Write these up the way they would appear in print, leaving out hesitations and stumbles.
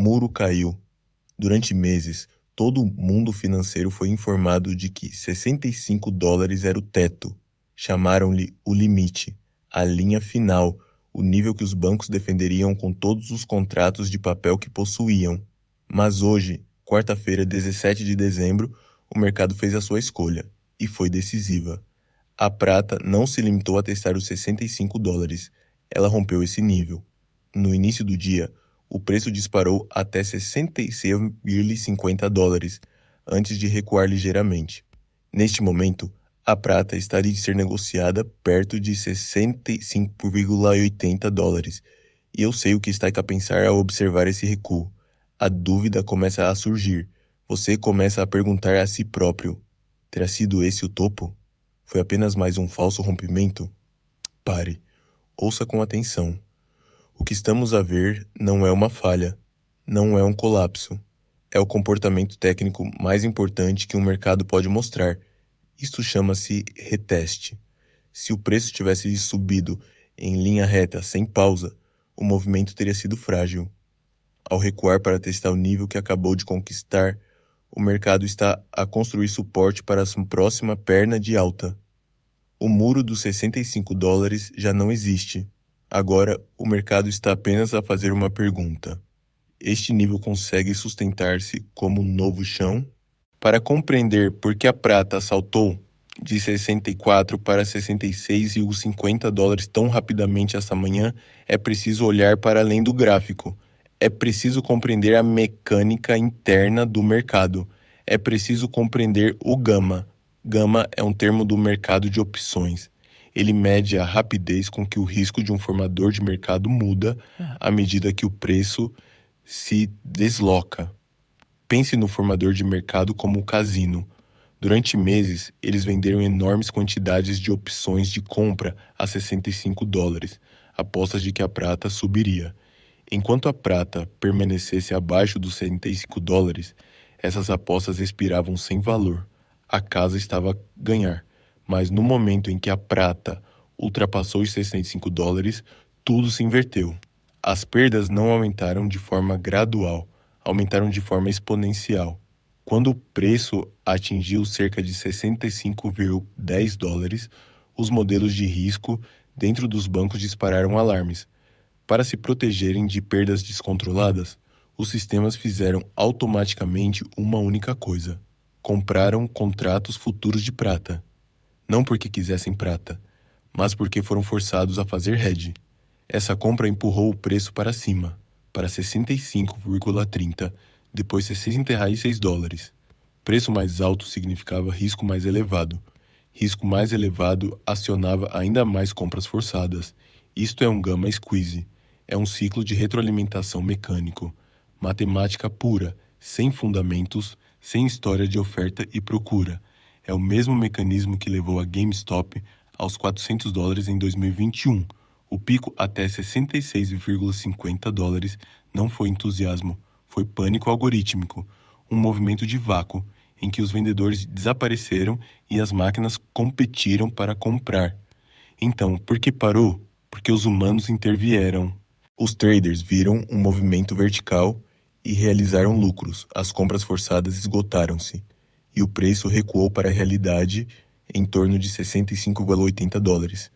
muro caiu. Durante meses, todo o mundo financeiro foi informado de que 65 dólares era o teto. Chamaram-lhe o limite, a linha final, o nível que os bancos defenderiam com todos os contratos de papel que possuíam. Mas hoje, quarta-feira, 17 de dezembro, o mercado fez a sua escolha, e foi decisiva. A prata não se limitou a testar os 65 dólares, ela rompeu esse nível. No início do dia, o preço disparou até 66,50 dólares, antes de recuar ligeiramente. Neste momento, a prata está de ser negociada perto de 65,80 dólares, e eu sei o que está a pensar ao observar esse recuo. A dúvida começa a surgir. Você começa a perguntar a si próprio: terá sido esse o topo? Foi apenas mais um falso rompimento? Pare. Ouça com atenção. O que estamos a ver não é uma falha, não é um colapso. É o comportamento técnico mais importante que um mercado pode mostrar. Isto chama-se reteste. Se o preço tivesse subido em linha reta, sem pausa, o movimento teria sido frágil. Ao recuar para testar o nível que acabou de conquistar, o mercado está a construir suporte para a sua próxima perna de alta. O muro dos 65 dólares já não existe. Agora, o mercado está apenas a fazer uma pergunta: este nível consegue sustentar-se como um novo chão? Para compreender por que a prata saltou de 64 para 66,50 dólares tão rapidamente esta manhã, é preciso olhar para além do gráfico. É preciso compreender a mecânica interna do mercado. É preciso compreender o gama. Gama é um termo do mercado de opções. Ele mede a rapidez com que o risco de um formador de mercado muda à medida que o preço se desloca. Pense no formador de mercado como o casino. Durante meses, eles venderam enormes quantidades de opções de compra a 65 dólares, apostas de que a prata subiria. Enquanto a prata permanecesse abaixo dos 65 dólares, essas apostas expiravam sem valor. A casa estava a ganhar, mas no momento em que a prata ultrapassou os 65 dólares, tudo se inverteu. As perdas não aumentaram de forma gradual, aumentaram de forma exponencial. Quando o preço atingiu cerca de 65,10 dólares, os modelos de risco dentro dos bancos dispararam alarmes. Para se protegerem de perdas descontroladas, os sistemas fizeram automaticamente uma única coisa: compraram contratos futuros de prata. Não porque quisessem prata, mas porque foram forçados a fazer hedge. Essa compra empurrou o preço para cima, para 65,30, depois 66 dólares. Preço mais alto significava risco mais elevado. Risco mais elevado acionava ainda mais compras forçadas. Isto é um gamma squeeze. É um ciclo de retroalimentação mecânico. Matemática pura, sem fundamentos, sem história de oferta e procura. É o mesmo mecanismo que levou a GameStop aos 400 dólares em 2021. O pico até 66,50 dólares não foi entusiasmo, foi pânico algorítmico, um movimento de vácuo em que os vendedores desapareceram e as máquinas competiram para comprar. Então, por que parou? Porque os humanos intervieram. Os traders viram um movimento vertical e realizaram lucros. As compras forçadas esgotaram-se e o preço recuou para a realidade em torno de 65,80 dólares.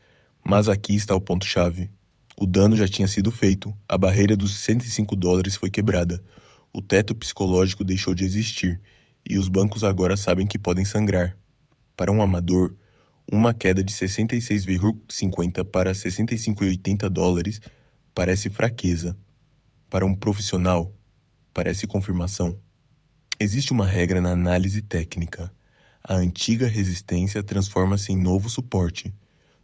Mas aqui está o ponto-chave. O dano já tinha sido feito. A barreira dos 105 dólares foi quebrada. O teto psicológico deixou de existir e os bancos agora sabem que podem sangrar. Para um amador, uma queda de 66,50 para 65,80 dólares parece fraqueza. Para um profissional, parece confirmação. Existe uma regra na análise técnica. A antiga resistência transforma-se em novo suporte.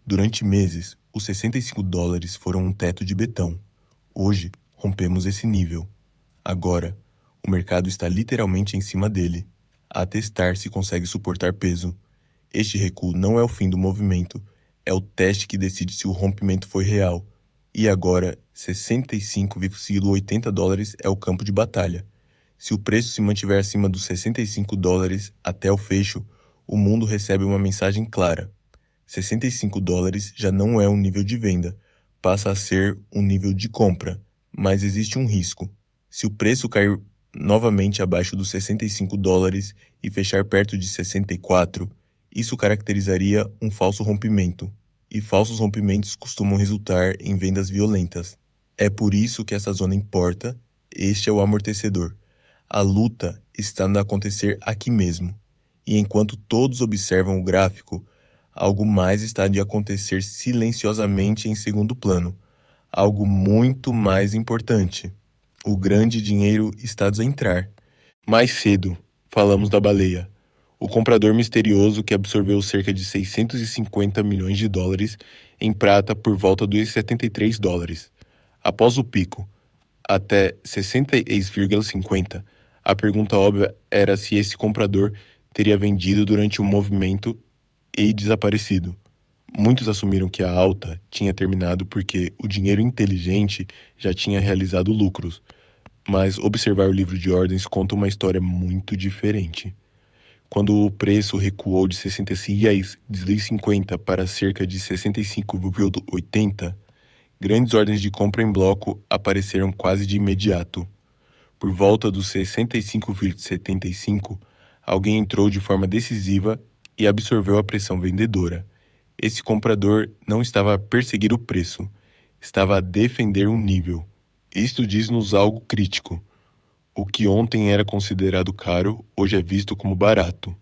Durante meses, os 65 dólares foram um teto de betão. Hoje, rompemos esse nível. Agora, o mercado está literalmente em cima dele, a testar se consegue suportar peso. Este recuo não é o fim do movimento, é o teste que decide se o rompimento foi real. E agora, 65,80 dólares é o campo de batalha. Se o preço se mantiver acima dos 65 dólares até o fecho, o mundo recebe uma mensagem clara. 65 dólares já não é um nível de venda, passa a ser um nível de compra, mas existe um risco. Se o preço cair novamente abaixo dos 65 dólares e fechar perto de 64, isso caracterizaria um falso rompimento, e falsos rompimentos costumam resultar em vendas violentas. É por isso que essa zona importa, este é o amortecedor. A luta está no acontecer aqui mesmo, e enquanto todos observam o gráfico, algo mais está de acontecer silenciosamente em segundo plano, algo muito mais importante. O grande dinheiro está a entrar. Mais cedo, falamos da baleia, o comprador misterioso que absorveu cerca de 650 milhões de dólares em prata por volta dos 73 dólares. Após o pico, até 66,50, a pergunta óbvia era se esse comprador teria vendido durante o movimento e desaparecido. Muitos assumiram que a alta tinha terminado porque o dinheiro inteligente já tinha realizado lucros, mas observar o livro de ordens conta uma história muito diferente. Quando o preço recuou de 66,50 para cerca de 65,80, grandes ordens de compra em bloco apareceram quase de imediato. Por volta dos 65,75, alguém entrou de forma decisiva e absorveu a pressão vendedora. Esse comprador não estava a perseguir o preço, estava a defender um nível. Isto diz-nos algo crítico. O que ontem era considerado caro, hoje é visto como barato.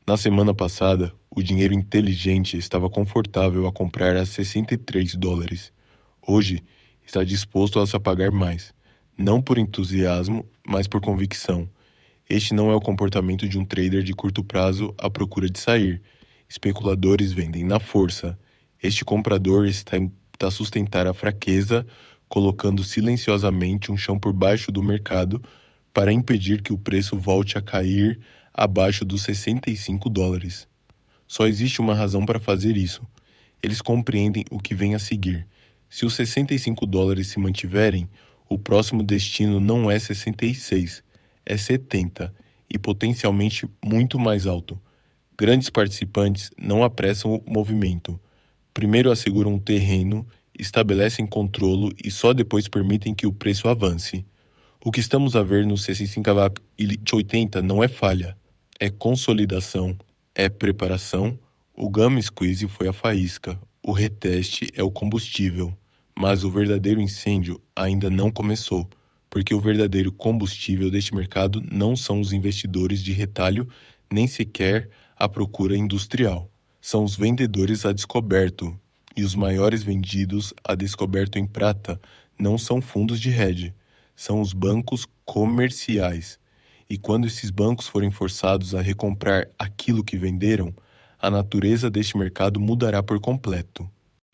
Na semana passada, o dinheiro inteligente estava confortável a comprar a 63 dólares. Hoje, está disposto a se pagar mais, não por entusiasmo, mas por convicção. Este não é o comportamento de um trader de curto prazo à procura de sair. Especuladores vendem na força. Este comprador está a sustentar a fraqueza, colocando silenciosamente um chão por baixo do mercado para impedir que o preço volte a cair abaixo dos 65 dólares. Só existe uma razão para fazer isso. Eles compreendem o que vem a seguir. Se os 65 dólares se mantiverem, o próximo destino não é 66, é 70 e potencialmente muito mais alto. Grandes participantes não apressam o movimento. Primeiro asseguram o terreno, estabelecem controle e só depois permitem que o preço avance. O que estamos a ver no 65,80 não é falha, é consolidação, é preparação. O gamma squeeze foi a faísca, o reteste é o combustível, mas o verdadeiro incêndio ainda não começou, porque o verdadeiro combustível deste mercado não são os investidores de retalho, nem sequer a procura industrial. São os vendedores a descoberto, e os maiores vendidos a descoberto em prata não são fundos de hedge, são os bancos comerciais. E quando esses bancos forem forçados a recomprar aquilo que venderam, a natureza deste mercado mudará por completo.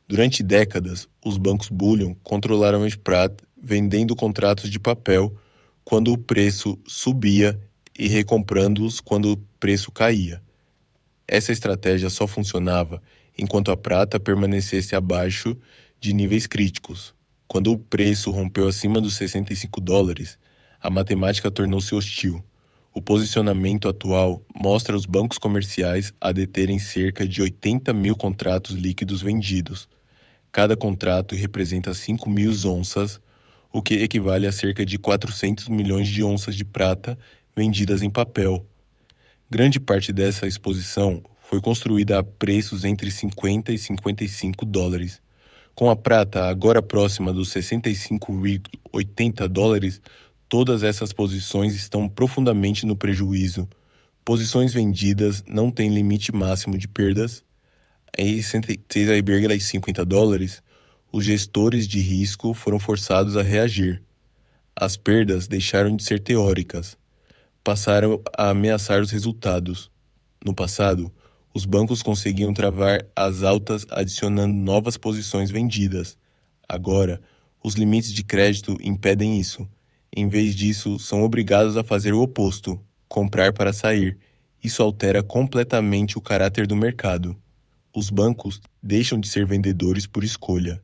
Durante décadas, os bancos bullion controlaram o Sprat vendendo contratos de papel quando o preço subia e recomprando-os quando o preço caía. Essa estratégia só funcionava enquanto a prata permanecesse abaixo de níveis críticos. Quando o preço rompeu acima dos 65 dólares, a matemática tornou-se hostil. O posicionamento atual mostra os bancos comerciais a deterem cerca de 80 mil contratos líquidos vendidos. Cada contrato representa 5 mil onças, o que equivale a cerca de 400 milhões de onças de prata vendidas em papel. Grande parte dessa exposição foi construída a preços entre 50 e 55 dólares. Com a prata agora próxima dos 65,80 dólares, todas essas posições estão profundamente no prejuízo. Posições vendidas não têm limite máximo de perdas. Em 66,50 dólares, os gestores de risco foram forçados a reagir. As perdas deixaram de ser teóricas, passaram a ameaçar os resultados. No passado, os bancos conseguiam travar as altas adicionando novas posições vendidas. Agora, os limites de crédito impedem isso. Em vez disso, são obrigados a fazer o oposto, comprar para sair. Isso altera completamente o caráter do mercado. Os bancos deixam de ser vendedores por escolha.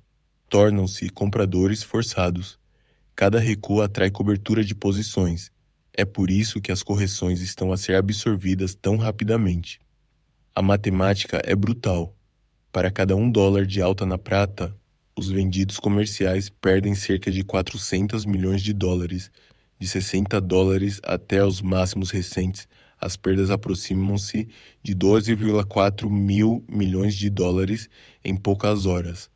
Tornam-se compradores forçados. Cada recuo atrai cobertura de posições. É por isso que as correções estão a ser absorvidas tão rapidamente. A matemática é brutal. Para cada $1 de alta na prata, os vendidos comerciais perdem cerca de 400 milhões de dólares De 60 dólares até os máximos recentes, as perdas aproximam-se de 12,4 mil milhões de dólares em poucas horas.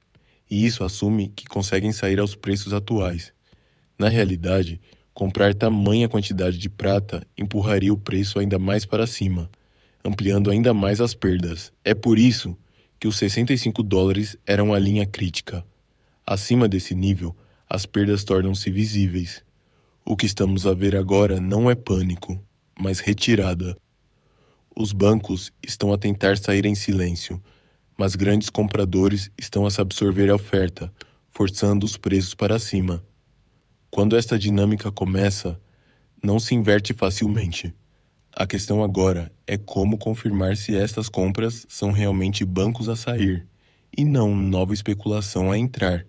E isso assume que conseguem sair aos preços atuais. Na realidade, comprar tamanha quantidade de prata empurraria o preço ainda mais para cima, ampliando ainda mais as perdas. É por isso que os 65 dólares eram a linha crítica. Acima desse nível, as perdas tornam-se visíveis. O que estamos a ver agora não é pânico, mas retirada. Os bancos estão a tentar sair em silêncio, mas grandes compradores estão a se absorver a oferta, forçando os preços para cima. Quando esta dinâmica começa, não se inverte facilmente. A questão agora é como confirmar se estas compras são realmente bancos a sair, e não nova especulação a entrar.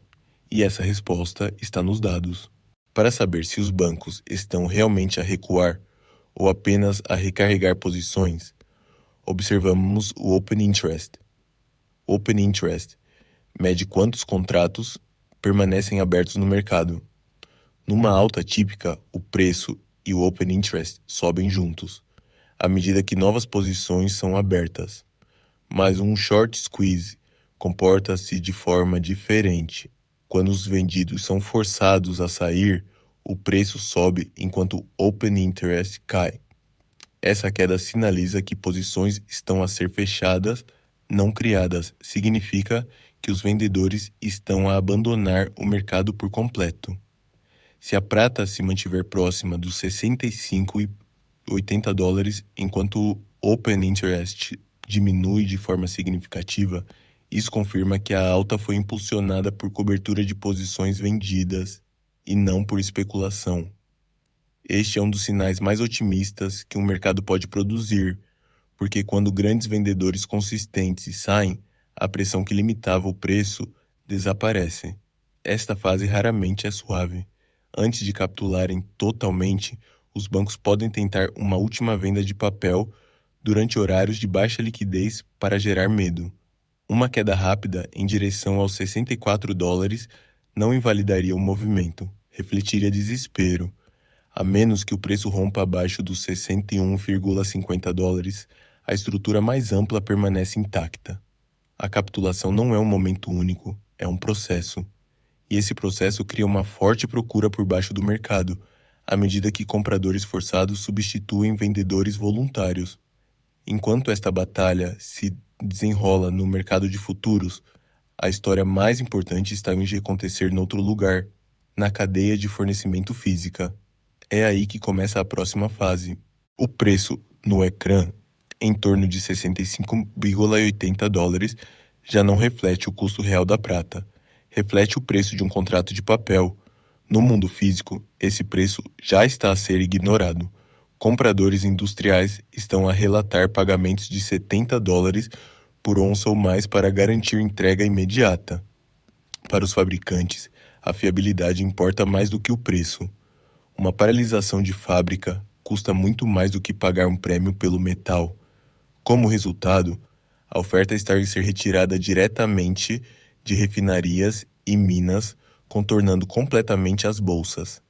E essa resposta está nos dados. Para saber se os bancos estão realmente a recuar ou apenas a recarregar posições, observamos o Open Interest. Open Interest mede quantos contratos permanecem abertos no mercado. Numa alta típica, o preço e o Open Interest sobem juntos, à medida que novas posições são abertas. Mas um short squeeze comporta-se de forma diferente. Quando os vendidos são forçados a sair, o preço sobe enquanto o Open Interest cai. Essa queda sinaliza que posições estão a ser fechadas, não criadas. Significa que os vendedores estão a abandonar o mercado por completo. Se a prata se mantiver próxima dos 65 e 80 dólares, enquanto o Open Interest diminui de forma significativa, isso confirma que a alta foi impulsionada por cobertura de posições vendidas e não por especulação. Este é um dos sinais mais otimistas que um mercado pode produzir, porque quando grandes vendedores consistentes saem, a pressão que limitava o preço desaparece. Esta fase raramente é suave. Antes de capitularem totalmente, os bancos podem tentar uma última venda de papel durante horários de baixa liquidez para gerar medo. Uma queda rápida em direção aos 64 dólares não invalidaria o movimento, refletiria desespero. A menos que o preço rompa abaixo dos 61,50 dólares, a estrutura mais ampla permanece intacta. A capitulação não é um momento único, é um processo. E esse processo cria uma forte procura por baixo do mercado, à medida que compradores forçados substituem vendedores voluntários. Enquanto esta batalha se desenrola no mercado de futuros, a história mais importante está em acontecer em outro lugar, na cadeia de fornecimento física. É aí que começa a próxima fase. O preço no ecrã, em torno de 65,80 dólares, já não reflete o custo real da prata. Reflete o preço de um contrato de papel. No mundo físico, esse preço já está a ser ignorado. Compradores industriais estão a relatar pagamentos de 70 dólares por onça ou mais para garantir entrega imediata. Para os fabricantes, a fiabilidade importa mais do que o preço. Uma paralisação de fábrica custa muito mais do que pagar um prêmio pelo metal. Como resultado, a oferta está a ser retirada diretamente de refinarias e minas, contornando completamente as bolsas.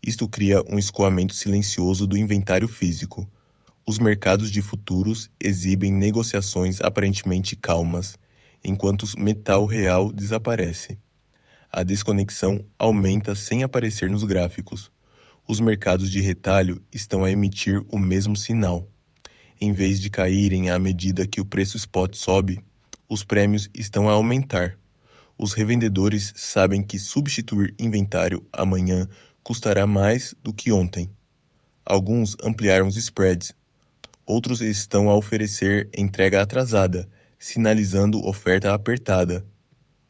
Isto cria um escoamento silencioso do inventário físico. Os mercados de futuros exibem negociações aparentemente calmas, enquanto o metal real desaparece. A desconexão aumenta sem aparecer nos gráficos. Os mercados de retalho estão a emitir o mesmo sinal. Em vez de caírem à medida que o preço spot sobe, os prêmios estão a aumentar. Os revendedores sabem que substituir inventário amanhã custará mais do que ontem. Alguns ampliaram os spreads. Outros estão a oferecer entrega atrasada, sinalizando oferta apertada.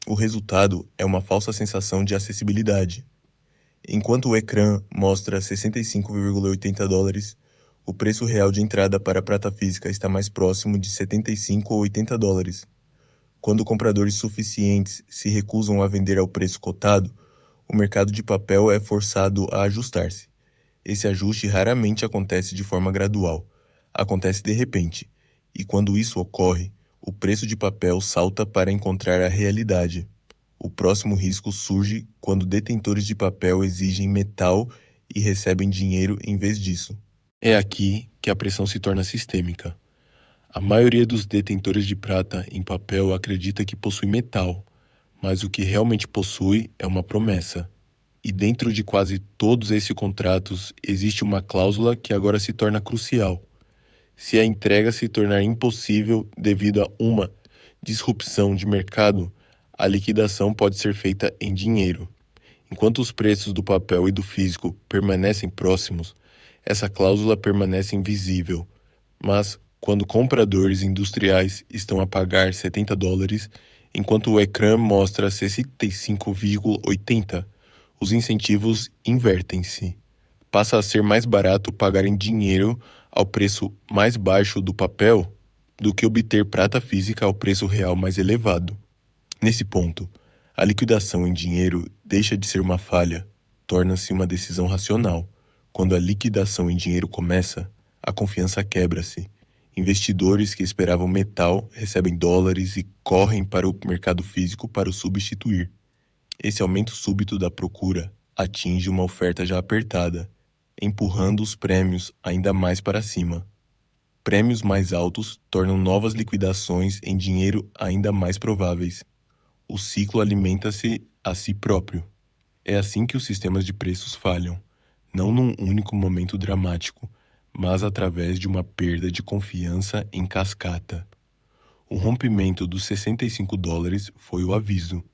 O resultado é uma falsa sensação de acessibilidade. Enquanto o ecrã mostra 65,80 dólares, o preço real de entrada para a prata física está mais próximo de 75 ou 80 dólares. Quando compradores suficientes se recusam a vender ao preço cotado, o mercado de papel é forçado a ajustar-se. Esse ajuste raramente acontece de forma gradual, acontece de repente, e quando isso ocorre, o preço de papel salta para encontrar a realidade. O próximo risco surge quando detentores de papel exigem metal e recebem dinheiro em vez disso. É aqui que a pressão se torna sistêmica. A maioria dos detentores de prata em papel acredita que possui metal, mas o que realmente possui é uma promessa. E dentro de quase todos esses contratos existe uma cláusula que agora se torna crucial. Se a entrega se tornar impossível devido a uma disrupção de mercado, a liquidação pode ser feita em dinheiro. Enquanto os preços do papel e do físico permanecem próximos, essa cláusula permanece invisível. Mas, quando compradores industriais estão a pagar $70, enquanto o ecrã mostra 65,80, os incentivos invertem-se. Passa a ser mais barato pagar em dinheiro ao preço mais baixo do papel do que obter prata física ao preço real mais elevado. Nesse ponto, a liquidação em dinheiro deixa de ser uma falha, torna-se uma decisão racional. Quando a liquidação em dinheiro começa, a confiança quebra-se. Investidores que esperavam metal recebem dólares e correm para o mercado físico para o substituir. Esse aumento súbito da procura atinge uma oferta já apertada, empurrando os prêmios ainda mais para cima. Prêmios mais altos tornam novas liquidações em dinheiro ainda mais prováveis. O ciclo alimenta-se a si próprio. É assim que os sistemas de preços falham, não num único momento dramático, mas através de uma perda de confiança em cascata. O rompimento dos $65 foi o aviso.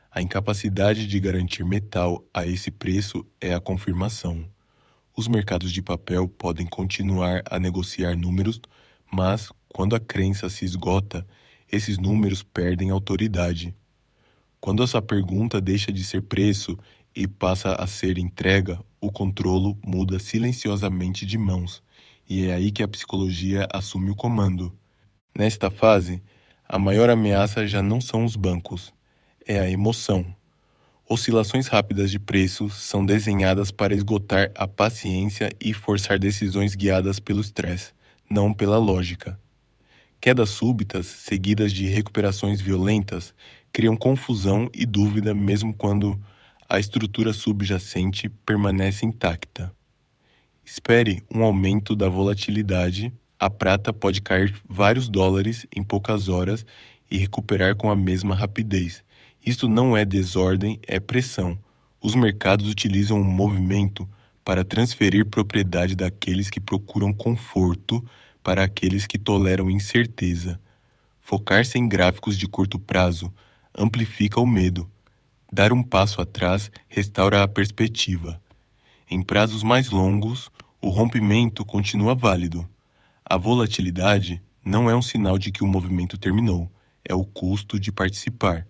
A incapacidade de garantir metal a esse preço é a confirmação. Os mercados de papel podem continuar a negociar números, mas, quando a crença se esgota, esses números perdem autoridade. Quando essa pergunta deixa de ser preço e passa a ser entrega, o controlo muda silenciosamente de mãos, e é aí que a psicologia assume o comando. Nesta fase, a maior ameaça já não são os bancos, é a emoção. Oscilações rápidas de preços são desenhadas para esgotar a paciência e forçar decisões guiadas pelo estresse, não pela lógica. Quedas súbitas, seguidas de recuperações violentas, criam confusão e dúvida mesmo quando a estrutura subjacente permanece intacta. Espere um aumento da volatilidade, a prata pode cair vários dólares em poucas horas e recuperar com a mesma rapidez. Isto não é desordem, é pressão. Os mercados utilizam o movimento para transferir propriedade daqueles que procuram conforto para aqueles que toleram incerteza. Focar-se em gráficos de curto prazo amplifica o medo. Dar um passo atrás restaura a perspectiva. Em prazos mais longos, o rompimento continua válido. A volatilidade não é um sinal de que o movimento terminou, é o custo de participar.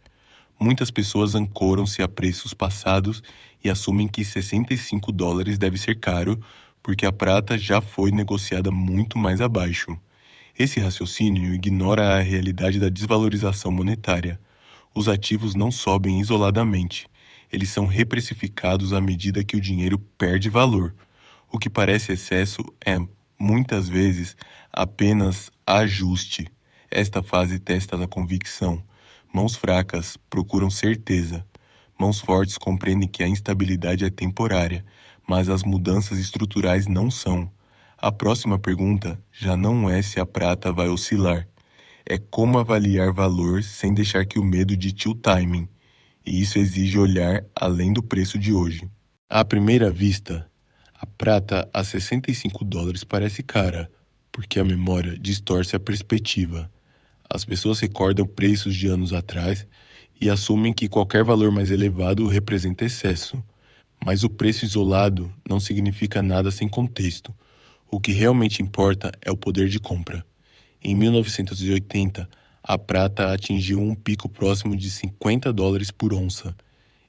Muitas pessoas ancoram-se a preços passados e assumem que $65 deve ser caro porque a prata já foi negociada muito mais abaixo. Esse raciocínio ignora a realidade da desvalorização monetária. Os ativos não sobem isoladamente. Eles são reprecificados à medida que o dinheiro perde valor. O que parece excesso é, muitas vezes, apenas ajuste. Esta fase testa a convicção. Mãos fracas procuram certeza. Mãos fortes compreendem que a instabilidade é temporária, mas as mudanças estruturais não são. A próxima pergunta já não é se a prata vai oscilar. É como avaliar valor sem deixar que o medo dite o timing. E isso exige olhar além do preço de hoje. À primeira vista, a prata a $65 parece cara, porque a memória distorce a perspectiva. As pessoas recordam preços de anos atrás e assumem que qualquer valor mais elevado representa excesso. Mas o preço isolado não significa nada sem contexto. O que realmente importa é o poder de compra. Em 1980, a prata atingiu um pico próximo de $50 por onça.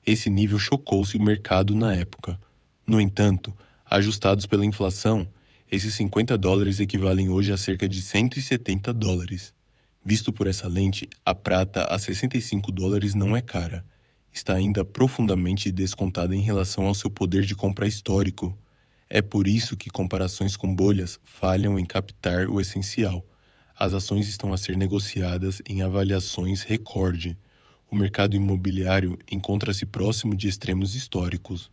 Esse nível chocou-se o mercado na época. No entanto, ajustados pela inflação, esses $50 equivalem hoje a cerca de $170. Visto por essa lente, a prata a $65 não é cara. Está ainda profundamente descontada em relação ao seu poder de compra histórico. É por isso que comparações com bolhas falham em captar o essencial. As ações estão a ser negociadas em avaliações recorde. O mercado imobiliário encontra-se próximo de extremos históricos.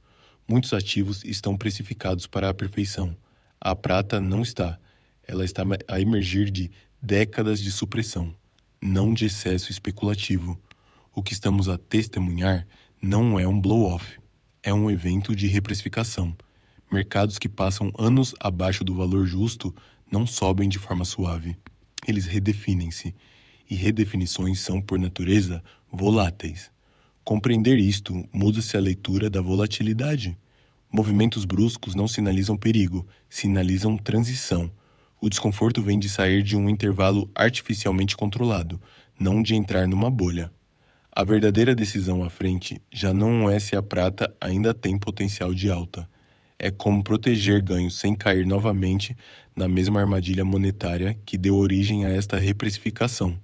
Muitos ativos estão precificados para a perfeição. A prata não está. Ela está a emergir de décadas de supressão, não de excesso especulativo. O que estamos a testemunhar não é um blow-off, é um evento de reprecificação. Mercados que passam anos abaixo do valor justo não sobem de forma suave. Eles redefinem-se, e redefinições são, por natureza, voláteis. Compreender isto muda-se a leitura da volatilidade. Movimentos bruscos não sinalizam perigo, sinalizam transição. O desconforto vem de sair de um intervalo artificialmente controlado, não de entrar numa bolha. A verdadeira decisão à frente já não é se a prata ainda tem potencial de alta. É como proteger ganhos sem cair novamente na mesma armadilha monetária que deu origem a esta reprecificação.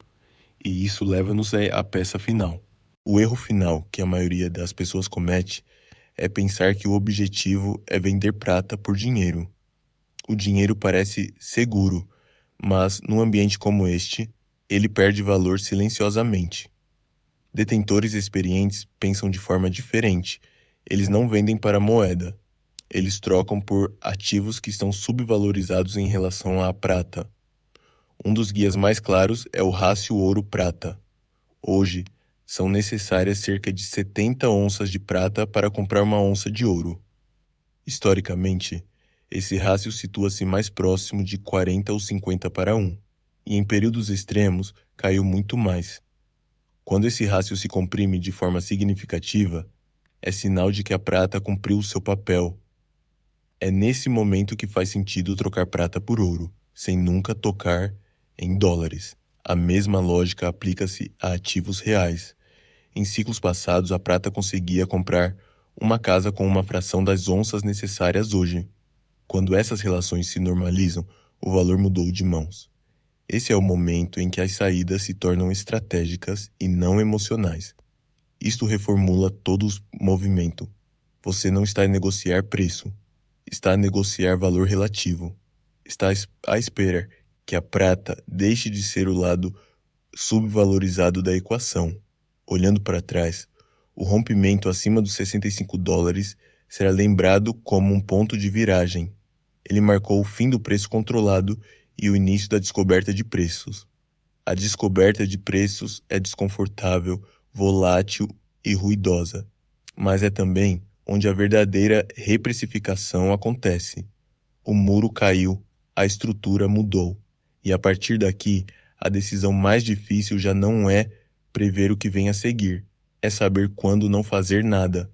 E isso leva-nos à peça final. O erro final que a maioria das pessoas comete é pensar que o objetivo é vender prata por dinheiro. O dinheiro parece seguro, mas num ambiente como este, ele perde valor silenciosamente. Detentores experientes pensam de forma diferente. Eles não vendem para moeda. Eles trocam por ativos que estão subvalorizados em relação à prata. Um dos guias mais claros é o rácio ouro-prata. Hoje, são necessárias cerca de 70 onças de prata para comprar uma onça de ouro. Historicamente, esse rácio situa-se mais próximo de 40 ou 50 para 1, e em períodos extremos caiu muito mais. Quando esse rácio se comprime de forma significativa, é sinal de que a prata cumpriu o seu papel. É nesse momento que faz sentido trocar prata por ouro, sem nunca tocar em dólares. A mesma lógica aplica-se a ativos reais. Em ciclos passados, a prata conseguia comprar uma casa com uma fração das onças necessárias hoje. Quando essas relações se normalizam, o valor mudou de mãos. Esse é o momento em que as saídas se tornam estratégicas e não emocionais. Isto reformula todo o movimento. Você não está a negociar preço, está a negociar valor relativo. Está à espera que a prata deixe de ser o lado subvalorizado da equação. Olhando para trás, o rompimento acima dos $65 será lembrado como um ponto de viragem. Ele marcou o fim do preço controlado e o início da descoberta de preços. A descoberta de preços é desconfortável, volátil e ruidosa, mas é também onde a verdadeira reprecificação acontece. O muro caiu, a estrutura mudou, e a partir daqui, a decisão mais difícil já não é prever o que vem a seguir, é saber quando não fazer nada.